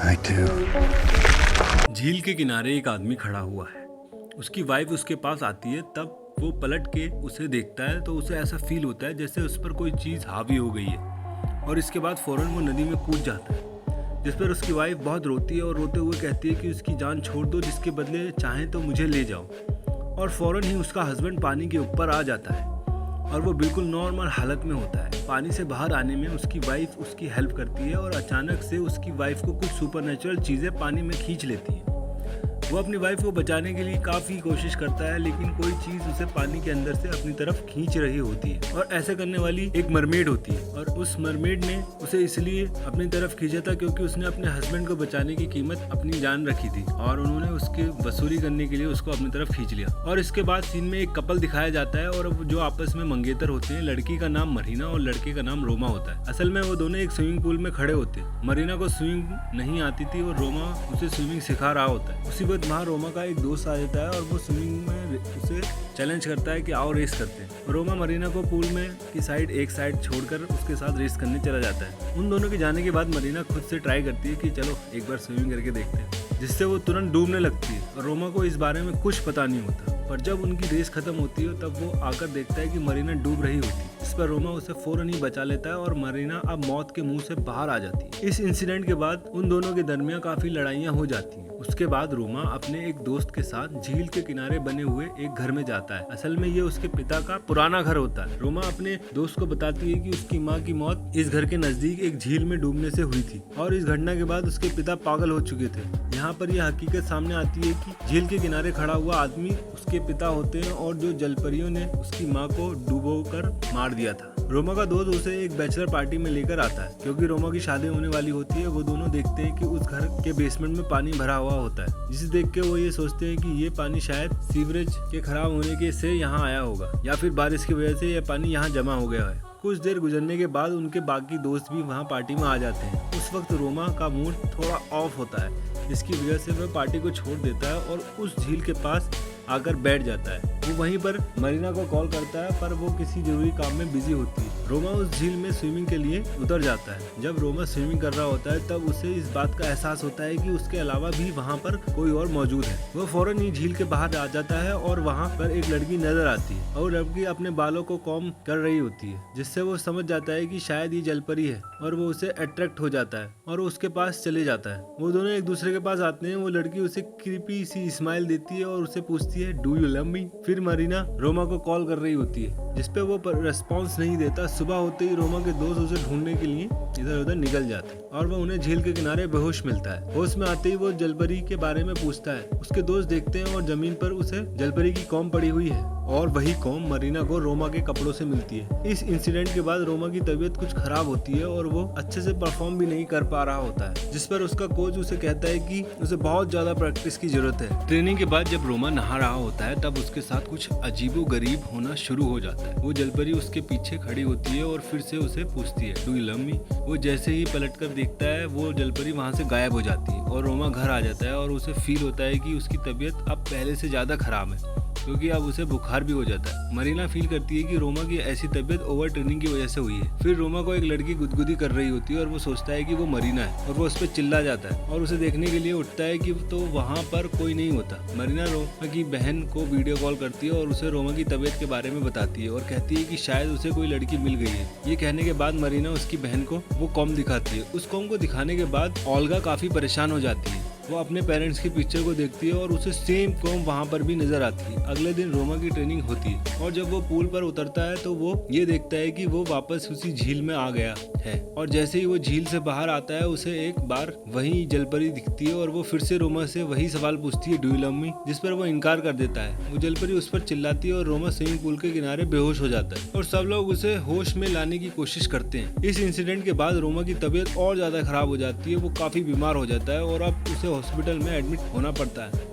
I do. झील के किनारे एक आदमी खड़ा हुआ है। उसकी वाइफ उसके पास आती है, तब वो पलट के उसे देखता है तो उसे ऐसा फील होता है जैसे उस पर कोई चीज़ हावी हो गई है, और इसके बाद फ़ौरन वो नदी में कूद जाता है, जिस पर उसकी वाइफ बहुत रोती है और रोते हुए कहती है कि उसकी जान छोड़ दो, जिसके बदले चाहें तो मुझे ले जाओ। और फ़ौरन ही उसका हस्बैंड पानी के ऊपर आ जाता है और वो बिल्कुल नॉर्मल हालत में होता है। पानी से बाहर आने में उसकी वाइफ उसकी हेल्प करती है और अचानक से उसकी वाइफ को कुछ सुपरनेचुरल चीज़ें पानी में खींच लेती हैं। वो अपनी वाइफ को बचाने के लिए काफ़ी कोशिश करता है, लेकिन कोई चीज़ उसे पानी के अंदर से अपनी तरफ खींच रही होती है, और ऐसे करने वाली एक मरमेड होती है। और उस मरमेड ने उसे इसलिए अपनी तरफ खींचा था क्योंकि उसने अपने हस्बैंड को बचाने की कीमत अपनी जान रखी थी, और उन्होंने उसके वसूली करने के लिए उसको अपनी तरफ खींच लिया। और इसके बाद सीन में एक कपल दिखाया जाता है, और जो आपस में मंगेतर होते हैं। लड़की का नाम मरीना और लड़के का नाम रोमा होता है। असल में वो दोनों एक स्विमिंग पूल में खड़े होते हैं। मरीना को स्विमिंग नहीं आती थी और रोमा उसे स्विमिंग सिखा रहा होता है। उसी वक्त वहाँ रोमा का एक दोस्त आ जाता है और वो स्विमिंग में उसे चैलेंज करता है कि आओ रेस करते हैं। रोमा मरीना को पूल में की साइड एक साइड छोड़कर उसके साथ रेस करने चला जाता है। उन दोनों के जाने के बाद मरीना खुद से ट्राई करती है कि चलो एक बार स्विमिंग करके देखते हैं, जिससे वो तुरंत डूबने लगती है और रोमा को इस बारे में कुछ पता नहीं होता। पर जब उनकी रेस खत्म होती है तब वो आकर देखता है कि मरीना डूब रही होती है। इस पर रोमा उसे फौरन ही बचा लेता है और मरीना अब मौत के मुंह से बाहर आ जाती है। इस इंसिडेंट के बाद उन दोनों के दरमियान काफी लड़ाइयाँ हो जाती हैं। उसके बाद रोमा अपने एक दोस्त के साथ झील के किनारे बने हुए एक घर में जाता है। असल में ये उसके पिता का पुराना घर होता है। रोमा अपने दोस्त को बताती है कि उसकी माँ की मौत इस घर के नजदीक एक झील में डूबने से हुई थी, और इस घटना के बाद उसके पिता पागल हो चुके थे। यहाँ पर यह हकीकत सामने आती है कि झील के किनारे खड़ा हुआ आदमी उसके पिता होते हैं, और जो जलपरियों ने उसकी माँ को डुबोकर मार दिया था। रोमा का दोस्त उसे एक बैचलर पार्टी में लेकर आता है। क्योंकि रोमा की शादी होने वाली होती है, वो दोनों देखते हैं कि उस घर के बेसमेंट में पानी भरा हुआ होता है, जिसे देख के वो ये सोचते हैं कि ये पानी शायद सीवरेज के खराब होने के से यहाँ आया होगा, या फिर बारिश की वजह से यह पानी यहाँ जमा हो गया है। कुछ देर गुजरने के बाद उनके बाकी दोस्त भी वहाँ पार्टी में आ जाते हैं। उस वक्त रोमा का मूड थोड़ा ऑफ होता है, जिसकी वजह से वह पार्टी को छोड़ देता है और उस झील के पास आकर बैठ जाता है। वो वहीं पर मरीना को कॉल करता है, पर वो किसी जरूरी काम में बिजी होती है। रोमा उस झील में स्विमिंग के लिए उतर जाता है। जब रोमा स्विमिंग कर रहा होता है तब उसे इस बात का एहसास होता है कि उसके अलावा भी वहाँ पर कोई और मौजूद है। वो फौरन ही झील के बाहर आ जाता है और वहाँ पर एक लड़की नजर आती है, और लड़की अपने बालों को कॉम्ब कर रही होती है, जिससे वो समझ जाता है कि शायद ये जलपरी है, और वो उसे अट्रैक्ट हो जाता है और उसके पास चले जाता है। वो दोनों एक दूसरे के पास आते हैं। वो लड़की उसे क्रीपी सी स्माइल देती है और उसे पूछती है, डू यू लव मी? फिर मरीना रोमा को कॉल कर रही होती है, जिसपे वो रेस्पॉन्स नहीं देता। सुबह होते ही रोमा के दोस्त उसे ढूंढने के लिए इधर उधर निकल जाते हैं, और वह उन्हें झील के किनारे बेहोश मिलता है। होश में आते ही वो जलपरी के बारे में पूछता है। उसके दोस्त देखते हैं और जमीन पर उसे जलपरी की कॉम पड़ी हुई है, और वही कॉम मरीना को रोमा के कपड़ों से मिलती है। इस इंसिडेंट के बाद रोमा की तबीयत कुछ खराब होती है और वो अच्छे से परफॉर्म भी नहीं कर पा रहा होता है, जिस पर उसका कोच उसे कहता है कि उसे बहुत ज्यादा प्रैक्टिस की जरूरत है। ट्रेनिंग के बाद जब रोमा नहा रहा होता है तब उसके साथ कुछ अजीबो गरीब होना शुरू हो जाता है। वो जलपरी उसके पीछे खड़ी होती है और फिर से उसे पूछती है, डू यू लव मी? वो जैसे ही पलट कर देखता है, वो जलपरी वहाँ से गायब हो जाती है और रोमा घर आ जाता है, और उसे फील होता है कि उसकी तबीयत अब पहले से ज्यादा खराब है, क्योंकि अब उसे बुखार भी हो जाता है। मरीना फील करती है कि रोमा की ऐसी तबीयत ओवर ट्रेनिंग की वजह से हुई है। फिर रोमा को एक लड़की गुदगुदी कर रही होती है और वो सोचता है कि वो मरीना है, और वो उस पर चिल्ला जाता है और उसे देखने के लिए उठता है कि तो वहाँ पर कोई नहीं होता। मरीना रोमा की बहन को वीडियो कॉल करती है और उसे रोमा की तबीयत के बारे में बताती है, और कहती है कि शायद उसे कोई लड़की मिल गई है। ये कहने के बाद मरीना उसकी बहन को वो कॉम दिखाती है। उस कॉम को दिखाने के बाद ओल्गा काफी परेशान हो जाती है। वो अपने पेरेंट्स की पिक्चर को देखती है और उसे सेम कॉम वहाँ पर भी नजर आती है। अगले दिन रोमा की ट्रेनिंग होती है, और जब वो पूल पर उतरता है तो वो ये देखता है कि वो वापस उसी झील में आ गया है। और जैसे ही वो झील से बाहर आता है, उसे एक बार वही जलपरी दिखती है, और वो फिर से रोमा से वही सवाल पूछती है, डू यू लव मी? जिस पर वो इनकार कर देता है। वो जलपरी उस पर चिल्लाती है और रोमा स्विमिंग पूल के किनारे बेहोश हो जाता है, और सब लोग उसे होश में लाने की कोशिश करते हैं। इस इंसिडेंट के बाद रोमा की तबीयत और ज्यादा खराब हो जाती है। वो काफी बीमार हो जाता है और अब उसे हॉस्पिटल में एडमिट होना पड़ता है।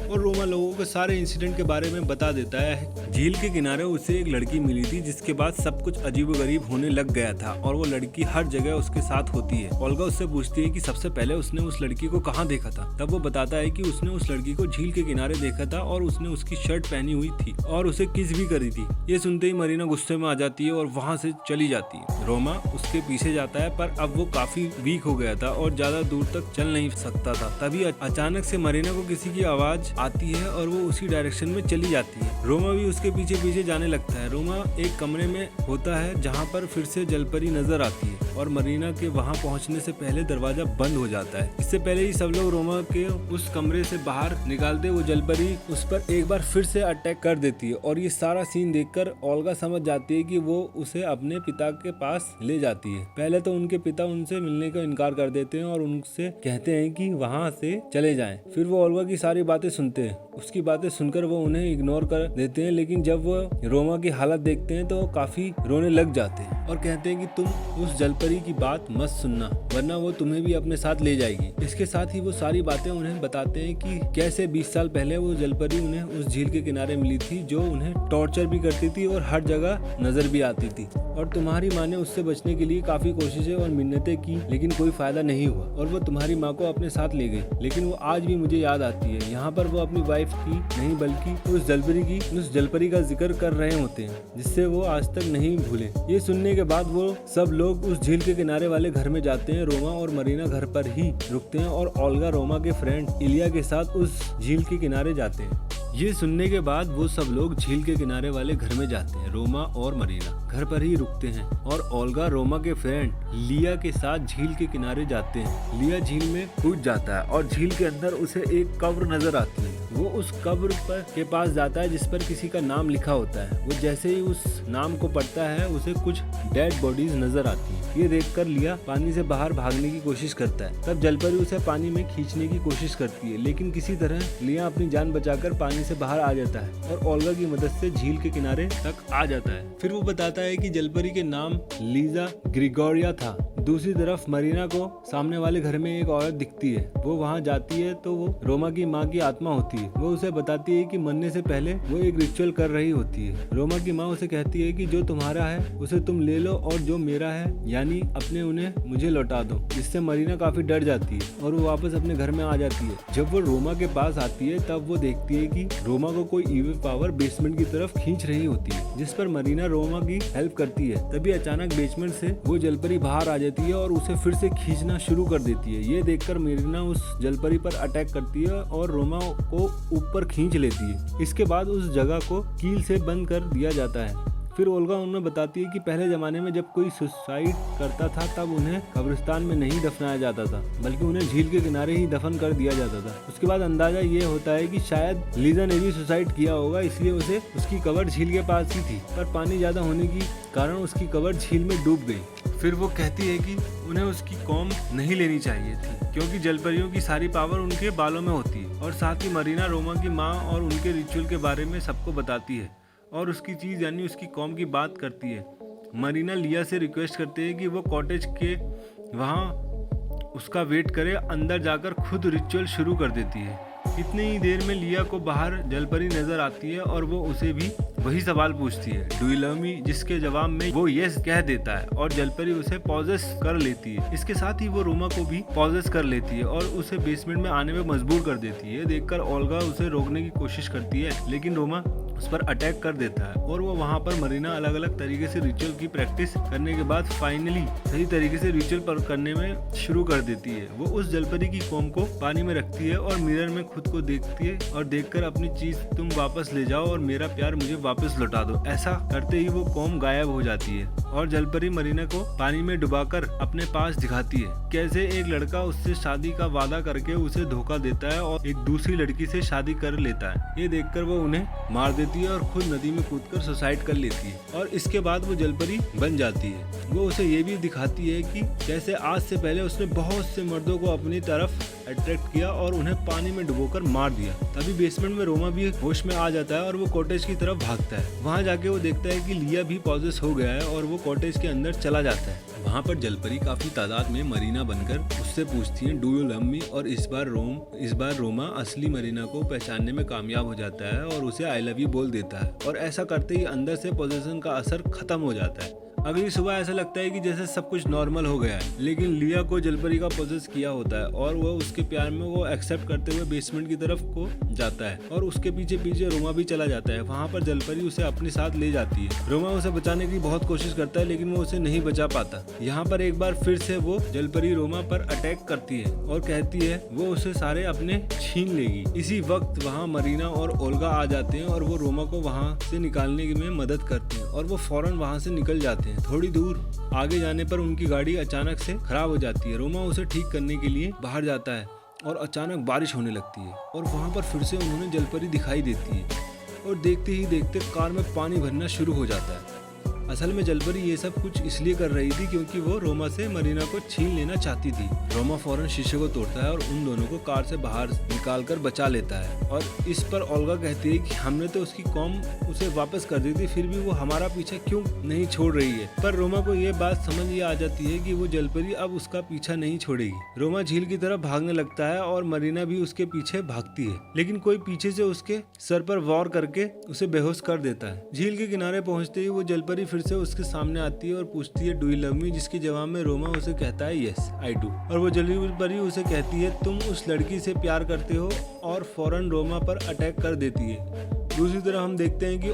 और रोमा लोगों को सारे इंसिडेंट के बारे में बता देता है। झील के किनारे उसे एक लड़की मिली थी जिसके बाद सब कुछ अजीबोगरीब होने लग गया था और वो लड़की हर जगह उसके साथ होती है। ओल्गा उससे पूछती है कि सबसे पहले उसने उस लड़की को कहाँ देखा था। तब वो बताता है कि उसने उस लड़की को झील के किनारे देखा था और उसने उसकी शर्ट पहनी हुई थी और उसे किस भी करी थी। ये सुनते ही मरीना गुस्से में आ जाती है और वहाँ से चली जाती है। रोमा उसके पीछे जाता है पर अब वो काफी वीक हो गया था और ज्यादा दूर तक चल नहीं सकता था। तभी अचानक से मरीना को किसी की आवाज आती है और वो उसी डायरेक्शन में चली जाती है। रोमा भी उसके पीछे पीछे जाने लगता है। रोमा एक कमरे में होता है जहाँ पर फिर से जलपरी नजर आती है और मरीना के वहाँ पहुँचने से पहले दरवाजा बंद हो जाता है। इससे पहले ही सब लोग रोमा के उस कमरे से बाहर निकालते वो जलपरी उस पर एक बार फिर से अटैक कर देती है और ये सारा सीन देखकर ओल्गा समझ जाती है कि वो उसे अपने पिता के पास ले जाती है। पहले तो उनके पिता उनसे मिलने का इनकार कर देते हैं और उनसे कहते हैं कि वहाँ से चले जाएं। फिर वो ओल्गा की सारी बातें सुनते हैं। उसकी बातें सुनकर वो उन्हें इग्नोर कर देते हैं, लेकिन जब वो रोमा की हालत देखते हैं तो वो काफी रोने लग जाते हैं और कहते हैं कि तुम उस जलपरी की बात मत सुनना वरना वो तुम्हें भी अपने साथ ले जाएगी। इसके साथ ही वो सारी बातें उन्हें बताते हैं कि कैसे 20 साल पहले वो जलपरी उन्हें उस झील के किनारे मिली थी जो उन्हें टॉर्चर भी करती थी और हर जगह नजर भी आती थी और तुम्हारी माँ ने उससे बचने के लिए काफी कोशिशें और मिन्नतें की लेकिन कोई फायदा नहीं हुआ और वो तुम्हारी माँ को अपने साथ ले गई। लेकिन वो आज भी मुझे याद आती है। यहाँ पर वो अपनी वाइफ की नहीं बल्कि उस जलपरी का जिक्र कर रहे होते हैं जिससे वो आज तक नहीं भूले। ये सुनने के बाद वो सब लोग उस झील के किनारे वाले घर में जाते हैं। रोमा और मरीना घर पर ही रुकते हैं और ओल्गा रोमा के फ्रेंड इलिया के साथ उस झील के किनारे जाते हैं। ये सुनने के बाद वो सब लोग झील के किनारे वाले घर में जाते हैं। रोमा और मरीना घर पर ही रुकते हैं और ओल्गा रोमा के फ्रेंड लिया के साथ झील के किनारे जाते हैं। लिया झील में कूद जाता है और झील के अंदर उसे एक कब्र नजर आती है। वो उस कब्र के पास जाता है जिस पर किसी का नाम लिखा होता है। वो जैसे ही उस नाम को पढ़ता है उसे कुछ डेड बॉडीज नजर आती है। ये देखकर लिया पानी से बाहर भागने की कोशिश करता है। तब जलपरी उसे पानी में खींचने की कोशिश करती है लेकिन किसी तरह लिया अपनी जान बचाकर पानी से बाहर आ जाता है और ओल्गा की मदद से झील के किनारे तक आ जाता है। फिर वो बताता है कि जलपरी के नाम लीजा ग्रिगोरिया था। दूसरी तरफ मरीना को सामने वाले घर में एक औरत दिखती है। वो वहाँ जाती है तो वो रोमा की माँ की आत्मा होती है। वो उसे बताती है कि मरने से पहले वो एक रिचुअल कर रही होती है। रोमा की माँ उसे कहती है कि जो तुम्हारा है उसे तुम ले लो और जो मेरा है यानी अपने उन्हें मुझे लौटा दो। जिससे मरीना काफी डर जाती है और वो वापस अपने घर में आ जाती है। जब वो रोमा के पास आती है तब वो देखती है कि रोमा को कोई इविल पावर बेसमेंट की तरफ खींच रही होती है जिस पर मरीना रोमा की हेल्प करती है। तभी अचानक बेसमेंट से वो जलपरी बाहर आ जाती है और उसे फिर से खींचना शुरू कर देती है। ये देखकर मरीना उस जलपरी पर अटैक करती है और रोमा को ऊपर खींच लेती है। इसके बाद उस जगह को कील से बंद कर दिया जाता है। फिर ओल्गा उन्हें बताती है कि पहले जमाने में जब कोई सुसाइड करता था तब उन्हें कब्रिस्तान में नहीं दफनाया जाता था बल्कि उन्हें झील के किनारे ही दफन कर दिया जाता था। उसके बाद अंदाजा ये होता है कि शायद लीजा ने भी सुसाइड किया होगा इसलिए उसे उसकी कब्र झील के पास ही थी पर पानी ज्यादा होने के कारण उसकी कब्र झील में डूब गई। फिर वो कहती है कि उन्हें उसकी कौम नहीं लेनी चाहिए थी क्योंकि जलपरियों की सारी पावर उनके बालों में होती है। और साथ ही मरीना रोमा की माँ और उनके रिचुअल के बारे में सबको बताती है और उसकी चीज़ यानी उसकी कौम की बात करती है। मरीना लिया से रिक्वेस्ट करते हैं कि वो कॉटेज के वहाँ उसका वेट करे। अंदर जाकर खुद रिचुअल शुरू कर देती है। इतनी ही देर में लिया को बाहर जलपरी नजर आती है और वो उसे भी वही सवाल पूछती है, डू यू लव मी, जिसके जवाब में वो यस कह देता है और जलपरी उसे पॉजेस कर लेती है। इसके साथ ही वो रोमा को भी पॉजेस कर लेती है और उसे बेसमेंट में आने में मजबूर कर देती है। देखकर ओल्गा उसे रोकने की कोशिश करती है लेकिन रोमा उस पर अटैक कर देता है और वो वहाँ पर मरीना अलग अलग तरीके से रिचुअल की प्रैक्टिस करने के बाद फाइनली सही तरीके से रिचुअल पर करने में शुरू कर देती है। वो उस जलपरी की कॉम को पानी में रखती है और मिरर में खुद को देखती है और देखकर अपनी चीज तुम वापस ले जाओ और मेरा प्यार मुझे वापस लौटा दो। ऐसा करते ही वो कॉम गायब हो जाती है और जलपरी मरीना को पानी में डुबाकर अपने पास दिखाती है कैसे एक लड़का उससे शादी का वादा करके उसे धोखा देता है और एक दूसरी लड़की से शादी कर लेता है। ये देखकर वो उन्हें मार देती है और खुद नदी में कूदकर सुसाइड कर लेती है और इसके बाद वो जलपरी बन जाती है। वो उसे ये भी दिखाती है कि कैसे आज से पहले उसने बहुत से मर्दों को अपनी तरफ अट्रैक्ट किया और उन्हें पानी में डुबोकर मार दिया। तभी बेसमेंट में रोमा भी होश में आ जाता है और वो कॉटेज की तरफ भागता है। वहाँ जाके वो देखता है कि लिया भी पॉजेस हो गया है और वो कॉटेज के अंदर चला जाता है। वहाँ पर जलपरी काफी तादाद में मरीना बनकर उससे पूछती है डू यू लव मी, और इस बार रोमा असली मरीना को पहचानने में कामयाब हो जाता है और उसे आई लव यू बोल देता है, और ऐसा करते ही अंदर से पोजेशन का असर खत्म हो जाता है। अगली सुबह ऐसा लगता है कि जैसे सब कुछ नॉर्मल हो गया है, लेकिन लिया को जलपरी का पोजेस किया होता है और वो उसके प्यार में वो एक्सेप्ट करते हुए बेसमेंट की तरफ को जाता है और उसके पीछे पीछे रोमा भी चला जाता है। वहाँ पर जलपरी उसे अपने साथ ले जाती है। रोमा उसे बचाने की बहुत कोशिश करता है लेकिन वो उसे नहीं बचा पाता। यहाँ पर एक बार फिर से वो जलपरी रोमा पर अटैक करती है और कहती है वो उसे सारे अपने छीन लेगी। इसी वक्त वहाँ मरीना और ओल्गा आ जाते हैं और वो रोमा को वहाँ से निकालने में मदद करते हैं और वो फौरन वहाँ से निकल जाते हैं। थोड़ी दूर आगे जाने पर उनकी गाड़ी अचानक से खराब हो जाती है। रोमा उसे ठीक करने के लिए बाहर जाता है और अचानक बारिश होने लगती है और वहाँ पर फिर से उन्हें जलपरी दिखाई देती है और देखते ही देखते कार में पानी भरना शुरू हो जाता है। असल में जलपरी ये सब कुछ इसलिए कर रही थी क्योंकि वो रोमा से मरीना को छीन लेना चाहती थी। रोमा फौरन शीशे को तोड़ता है और उन दोनों को कार से बाहर निकालकर बचा लेता है और इस पर ओल्गा कहती है कि हमने तो उसकी कॉम उसे वापस कर दी थी, फिर भी वो हमारा पीछा क्यों नहीं छोड़ रही है। पर रोमा को ये बात समझ ये आ जाती है कि वो जलपरी अब उसका पीछा नहीं छोड़ेगी। रोमा झील की तरफ भागने लगता है और मरीना भी उसके पीछे भागती है, लेकिन कोई पीछे से उसके सर पर वार करके उसे बेहोश कर देता है। झील के किनारे पहुंचते ही वो जलपरी फिर से उसके सामने आती है और पूछती है डू यू लव मी, जिसके जवाब में रोमा उसे कहता है यस आई डू, और वो जलपरी उसे कहती है तुम उस लड़की से प्यार करते हो, और फौरन रोमा पर अटैक कर देती है। दूसरी तरफ हम देखते हैं कि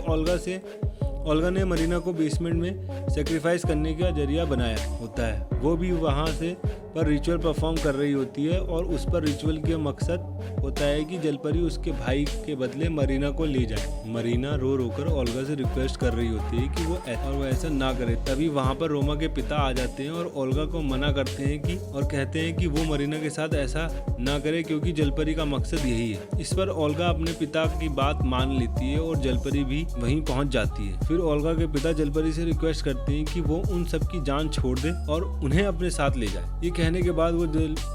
ओल्गा ने मरीना को बेसमेंट में सेक्रीफाइस करने का जरिया बनाया होता है। वो भी वहाँ से पर रिचुअल परफॉर्म कर रही होती है और उस पर रिचुअल के मकसद होता है कि जलपरी उसके भाई के बदले मरीना को ले जाए। मरीना रो कर ओल्गा से रिक्वेस्ट कर रही होती है कि वो ऐसा ना करे। तभी वहाँ पर रोमा के पिता आ जाते हैं और ओल्गा को मना करते हैं कि और कहते हैं कि वो मरीना के साथ ऐसा ना करे क्योंकि जलपरी का मकसद यही है। इस पर ओल्गा अपने पिता की बात मान लेती है और जलपरी भी वहीं पहुँच जाती है। फिर ओल्गा के पिता जलपरी से रिक्वेस्ट करते हैं कि वो उन सब की जान छोड़ दे और उन्हें अपने साथ ले जाए। ये कहने के बाद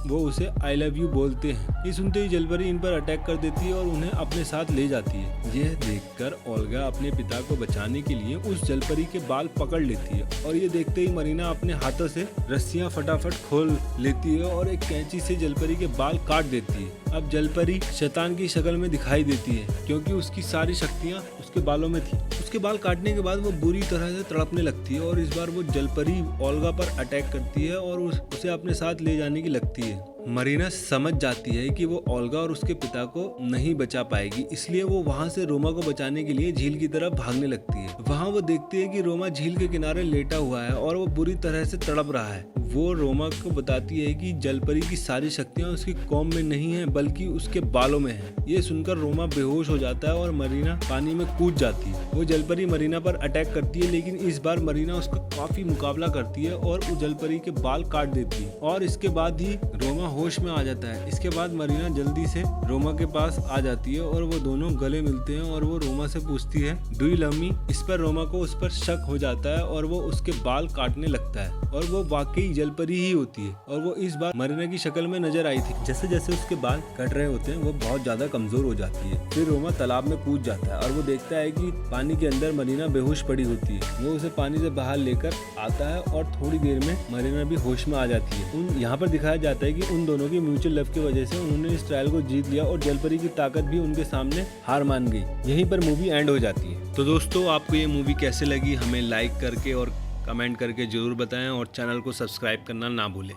वो उसे आई लव यू बोलते हैं। ये सुनते ही जलपरी इन पर अटैक कर देती है और उन्हें अपने साथ ले जाती है। यह देखकर ओल्गा अपने पिता को बचाने के लिए उस जलपरी के बाल पकड़ लेती है और ये देखते ही मरीना अपने हाथों से रस्सियां फटाफट खोल लेती है और एक कैंची से जलपरी के बाल काट देती है। अब जलपरी शैतान की शक्ल में दिखाई देती है क्योंकि उसकी सारी शक्तियाँ उसके बालों में थी। उसके बाल काटने के बाद वो बुरी तरह से तड़पने लगती है और इस बार वो जलपरी ओल्गा पर अटैक करती है और उसे अपने साथ ले जाने की लगती है। मरीना समझ जाती है कि वो ओल्गा और उसके पिता को नहीं बचा पाएगी, इसलिए वो वहाँ से रोमा को बचाने के लिए झील की तरफ भागने लगती है। वहाँ वो देखती है कि रोमा झील के किनारे लेटा हुआ है और वो बुरी तरह से तड़प रहा है। वो रोमा को बताती है कि जलपरी की सारी शक्तियाँ उसकी कॉम में नहीं है बल्कि उसके बालों में है। ये सुनकर रोमा बेहोश हो जाता है और मरीना पानी में कूद जाती है। वो जलपरी मरीना पर अटैक करती है लेकिन इस बार मरीना उसका काफी मुकाबला करती है और उस जलपरी के बाल काट देती है और इसके बाद ही रोमा होश में आ जाता है। इसके बाद मरीना जल्दी से रोमा के पास आ जाती है और वो दोनों गले मिलते हैं और वो रोमा से पूछती है डू यू लव मी। इस पर रोमा को उस पर शक हो जाता है और वो उसके बाल काटने लगता है और वो वाकई जलपरी ही होती है और वो इस बार मरीना की शक्ल में नजर आई थी। जैसे जैसे उसके बाल कट रहे होते हैं वो बहुत ज्यादा कमजोर हो जाती है। फिर रोमा तालाब में कूद जाता है और वो देखता है कि पानी के अंदर मरीना बेहोश पड़ी होती है। वो उसे पानी से बाहर लेकर आता है और थोड़ी देर में मरीना भी होश में आ जाती है। यहाँ पर दिखाया जाता है कि उन दोनों की म्यूचुअल लव की वजह से उन्होंने इस ट्रायल को जीत लिया और जलपरी की ताकत भी उनके सामने हार मान गई। यहीं पर मूवी एंड हो जाती है। तो दोस्तों आपको ये मूवी कैसे लगी हमें लाइक करके और कमेंट करके जरूर बताएं और चैनल को सब्सक्राइब करना ना भूलें।